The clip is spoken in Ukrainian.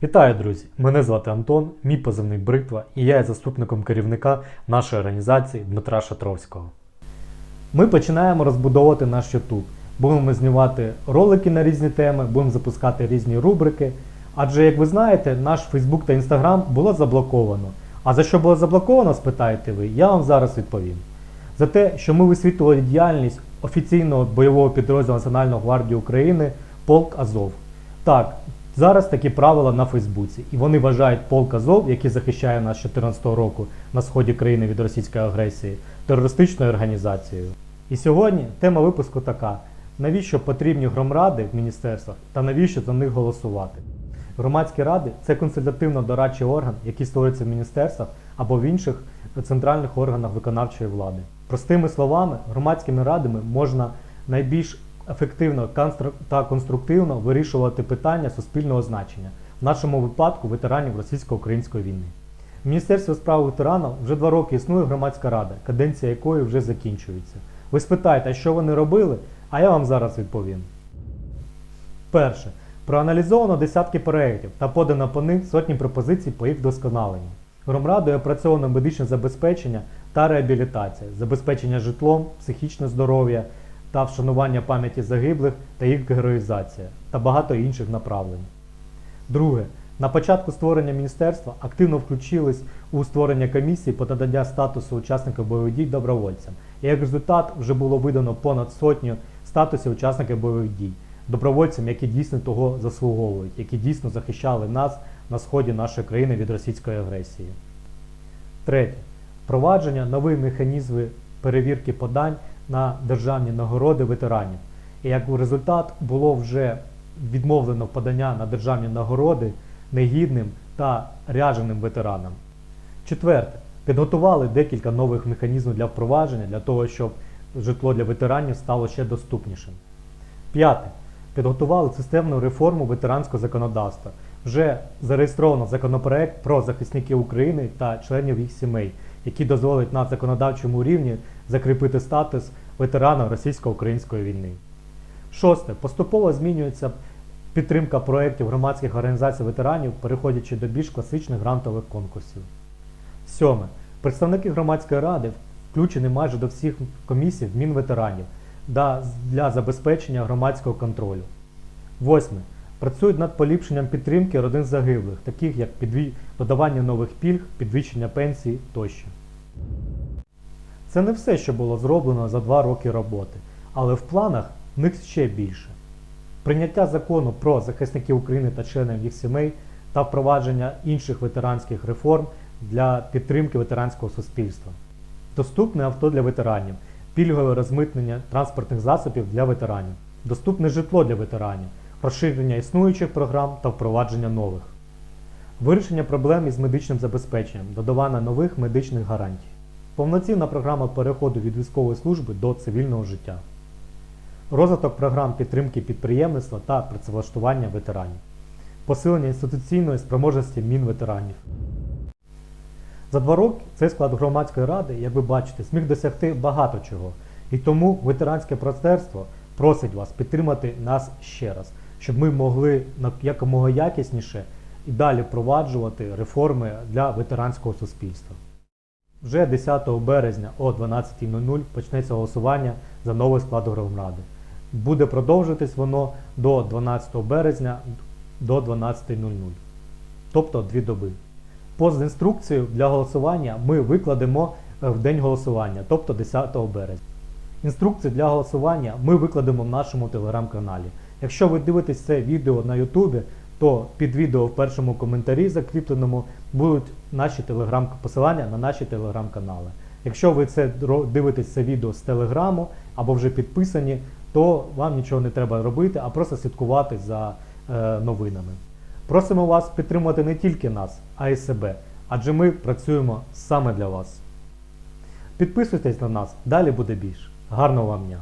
Вітаю, друзі! Мене звати Антон, мій позивний Бритва, і я є заступником керівника нашої організації Дмитра Шатровського. Ми починаємо розбудовувати наш YouTube. Будемо знімати ролики на різні теми, будемо запускати різні рубрики. Адже, як ви знаєте, наш Facebook та Instagram було заблоковано. А за що було заблоковано, спитаєте ви, я вам зараз відповім. За те, що ми висвітлювали діяльність офіційного бойового підрозділу Національної гвардії України «Полк Азов». Так, зараз такі правила на Фейсбуці, і вони вважають полк Азов, який захищає нас з 2014 року на сході країни від російської агресії, терористичною організацією. І сьогодні тема випуску така: навіщо потрібні громради в міністерствах та навіщо за них голосувати? Громадські ради – це консультативно-дорадчий орган, який створюється в міністерствах або в інших центральних органах виконавчої влади. Простими словами, громадськими радами можна найбільш ефективно та конструктивно вирішувати питання суспільного значення, в нашому випадку ветеранів російсько-української війни. В Міністерстві у справах ветеранів вже 2 роки існує громадська рада, каденція якої вже закінчується. Ви спитаєте, а що вони робили? А я вам зараз відповім. Перше. Проаналізовано десятки проєктів та подано по них сотні пропозицій по їх вдосконаленню. Громрадою опрацьовано медичне забезпечення та реабілітація, забезпечення житлом, психічне здоров'я та вшанування пам'яті загиблих та їх героїзація та багато інших направлень. Друге. На початку створення міністерства активно включились у створення комісії по надання статусу учасників бойових дій добровольцям. І як результат вже було видано понад сотню статусів учасників бойових дій. Добровольцям, які дійсно того заслуговують, які дійсно захищали нас на сході нашої країни від російської агресії. Третє. Впровадження нових механізмів перевірки подань на державні нагороди ветеранів. І як результат було вже відмовлено подання на державні нагороди негідним та рядженим ветеранам. Четверте. Підготували декілька нових механізмів для впровадження, для того, щоб житло для ветеранів стало ще доступнішим. П'яте. Підготували системну реформу ветеранського законодавства. Вже зареєстровано законопроект про захисників України та членів їх сімей, який дозволить на законодавчому рівні закріпити статус ветерана російсько-української війни. Шосте. Поступово змінюється підтримка проєктів громадських організацій ветеранів, переходячи до більш класичних грантових конкурсів. Сьоме. Представники громадської ради включені майже до всіх комісій в Мінветеранів для забезпечення громадського контролю. Восьме. Працюють над поліпшенням підтримки родин загиблих, таких як додавання нових пільг, підвищення пенсій тощо. Це не все, що було зроблено за 2 роки роботи, але в планах в них ще більше. Прийняття закону про захисників України та членів їх сімей та впровадження інших ветеранських реформ для підтримки ветеранського суспільства. Доступне авто для ветеранів, пільгове розмитнення транспортних засобів для ветеранів, доступне житло для ветеранів, розширення існуючих програм та впровадження нових. Вирішення проблем із медичним забезпеченням, додавання нових медичних гарантій. Повноцінна програма переходу від військової служби до цивільного життя. Розвиток програм підтримки підприємництва та працевлаштування ветеранів. Посилення інституційної спроможності Мінветеранів. За 2 роки цей склад громадської ради, як ви бачите, зміг досягти багато чого. І тому ветеранське братерство просить вас підтримати нас ще раз, щоб ми могли якомога якісніше і далі впроваджувати реформи для ветеранського суспільства. Вже 10 березня о 12:00 почнеться голосування за новий склад громради. Буде продовжуватись воно до 12 березня до 12:00, тобто 2 доби. Постінструкцію для голосування ми викладемо в день голосування, тобто 10 березня. Інструкцію для голосування ми викладемо в нашому телеграм-каналі. Якщо ви дивитесь це відео на YouTube, то під відео в першому коментарі закріпленому будуть посилання на наші телеграм-канали. Якщо ви дивитесь це відео з телеграму або вже підписані, то вам нічого не треба робити, а просто слідкувати за новинами. Просимо вас підтримувати не тільки нас, а й себе, адже ми працюємо саме для вас. Підписуйтесь на нас, далі буде більше. Гарного вам дня!